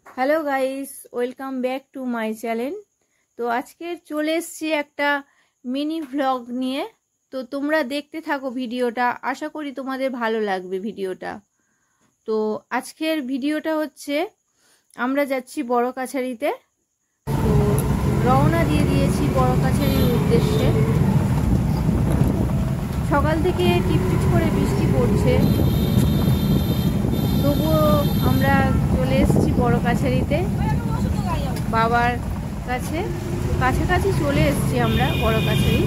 Hello guys, welcome back to my channel. তো আজকে চলে এসেছি একটা মিনি ভ্লগ নিয়ে। তো তোমরা দেখতে থাকো ভিডিওটা, আশা করি তোমাদের ভালো লাগবে ভিডিওটা। তো আজকের ভিডিওটা হচ্ছে আমরা যাচ্ছি বড় কাছারিতে। তো রওনা দিয়ে দিয়েছি বড় কাছারির উদ্দেশ্যে। সকাল থেকে টিপটিপ করে বৃষ্টি পড়ছে, তবুও আমরা চলে এসেছি বড় কাছারিতে বাবার কাছে। কাছাকাছি চলে এসেছি আমরা বড় কাছারি।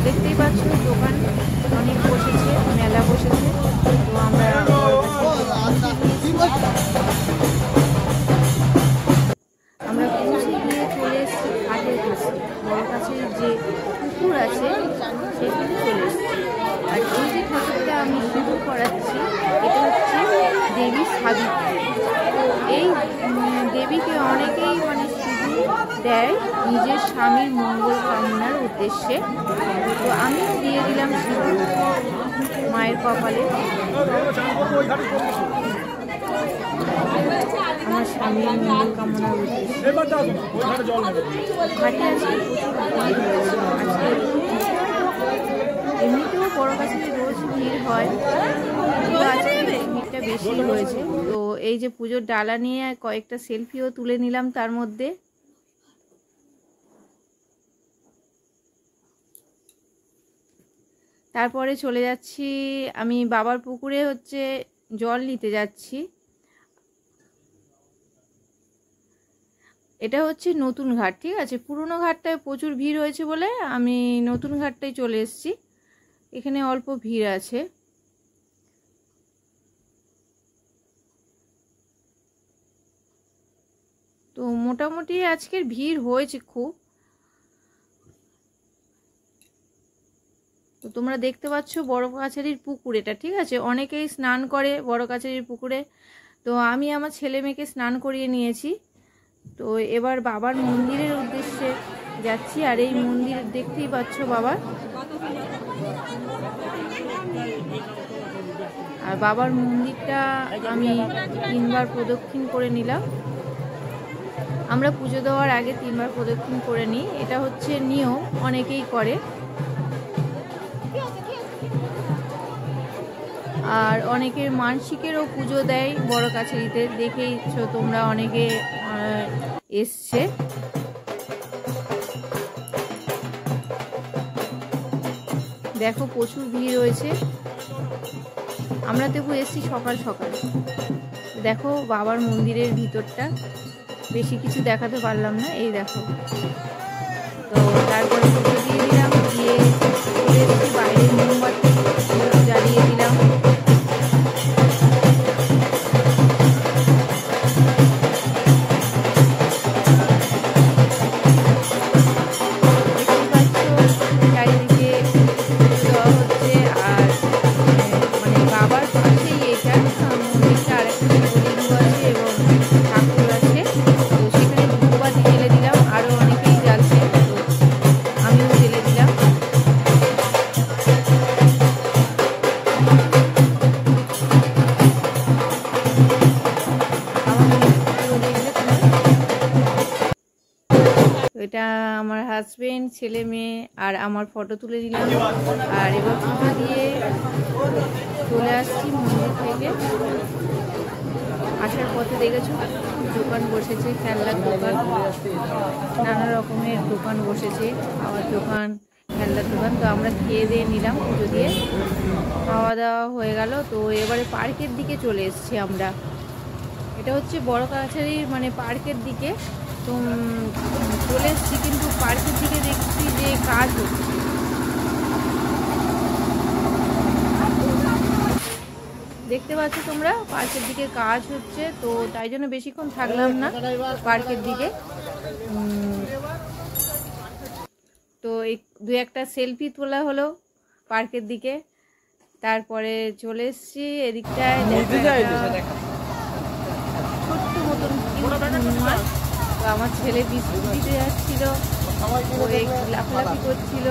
দেখতেই পাচ্ছ দোকান অনেক বসেছে, মেলা বসেছে। তো আমরা পৌঁছে গিয়ে চলে এসেছি ঘাটের কাছে। বড় কাছারির যে পুকুর আছে সেখানে চলে এসেছি। আর এই যে ঠাকুরটা আমি সিঁদুর করাচ্ছি, এটা হচ্ছে দেবী সাবিত্রী। তো এই দেবীকে অনেকেই সিঁদুর দেয় নিজের স্বামীর মঙ্গল কামনার উদ্দেশ্যে। তো আমি দিয়ে দিলাম সিঁদুর মায়ের কপালে। আমার স্বামীর মঙ্গল কামনার উদ্দেশ্যে ঘাটে আজকে এমনিতেও বড় কাছারি রোজ ভিড় হয়, কিন্তু আজকে ভিড়টা বেশি হয়েছে। তো এই যে পুজোর ডালা নিয়ে কয়েকটা সেলফিও তুলে নিলাম তার মধ্যে। তারপরে চলে যাচ্ছি আমি বাবার পুকুরে জল নিতে যাচ্ছি। এটা হচ্ছে নতুন ঘাট, ঠিক আছে। পুরনো ঘাটটায় প্রচুর ভিড় হয়েছে বলে আমি নতুন ঘাটটায় চলে এসেছি। এখানে অল্প ভিড় আছে। তো মোটামুটি আজকের ভিড় হয়েছে খুব। তো তোমরা দেখতে পাচ্ছ বড় কাছারির পুকুর এটা, ঠিক আছে। অনেকেই স্নান করে বড় কাছারির পুকুরে। তো আমি আমার ছেলে মেয়েকে স্নান করিয়ে নিয়েছি। তো এবার বাবার মন্দিরের উদ্দেশ্যে যাচ্ছি। আর এই মন্দির দেখতেই পাচ্ছ বাবার। আর বাবার মন্দিরটা আমি 3 বার প্রদক্ষিণ করে নিলাম। আমরা পুজো দেওয়ার আগে 3 বার প্রদক্ষিণ করে নিই, এটা হচ্ছে নিয়ম, অনেকেই করে। আর অনেকের মানসিকেরও পুজো দেয় বড় কাছারিতে, দেখেইছো তোমরা অনেকে এসছে। দেখো প্রচুর ভিড় রয়েছে। আমরা তবু এসছি সকাল সকাল। দেখো বাবার মন্দিরের ভিতরটা, বেশি কিছু দেখাতে পারলাম না, এই দেখো। তো তারপরে পুজো দিয়ে দিলাম, দিয়ে বাইরে মোমবাতি জ্বালিয়ে দিলাম। এটা আমার হাজবেন্ড, ছেলে মেয়ে আর আমার ফটো তুলে দিলাম। আর এবার পুজো দিয়ে চলে আসছি মন্দির থেকে। আসার পথে দেখেছো দোকান বসেছে, খেলনার দোকান, নানা রকমের দোকান বসেছে, খাওয়ার দোকান, খেলনার দোকান। তো আমরা খেয়ে দিয়ে নিলাম, পুজো দিয়ে খাওয়া দাওয়া হয়ে গেল। তো এবারে পার্কের দিকে চলে এসেছি আমরা। এটা হচ্ছে বড় কাছারির পার্কের দিকে। তো চলে এসেছি, কিন্তু পার্কের দিকে দেখছি যে কাজ হচ্ছে। দেখতে পাচ্ছ তোমরা পার্কের দিকে কাজ হচ্ছে। তো তাই জন্য বেশিক্ষণ থাকলাম না পার্কের দিকে। তো এই 2-1টা সেলফি তোলা হলো পার্কের দিকে। তারপরে চলে এসেছি এদিকটায়, ছোট্ট মতন। তো আমার ছেলে বিস্কুট দিতে যাচ্ছিল, লাফালাফি করছিল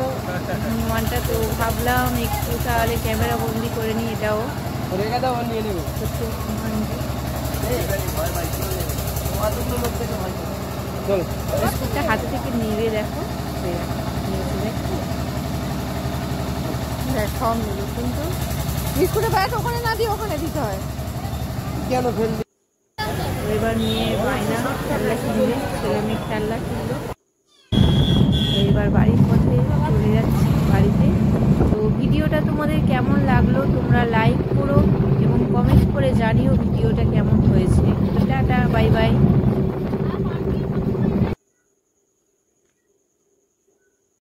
হনুমানটা। তো ভাবলাম একটু তাহলে ক্যামেরা বন্দি করে নিই এটাও। ছোট্ট বিস্কুটটা হাতে থেকে নেড়ে দেখো, নিয়েছে দেখো, সব নিল কিন্তু বিস্কুটের প্যাকেট ওখানে না দিয়ে ওখানে দিতে হয় কেন ফেললি। এবার নিয়ে বায়না খেলনা কিনবে, ছেলে মেয়ে খেলনা কিনলো। এবার বাড়ির পথে চলে যাচ্ছি বাড়িতে। তো ভিডিওটা তোমাদের কেমন লাগলো তোমরা লাইক করো এবং কমেন্ট করে জানিও ভিডিওটা কেমন হয়েছে। Tata, bye bye.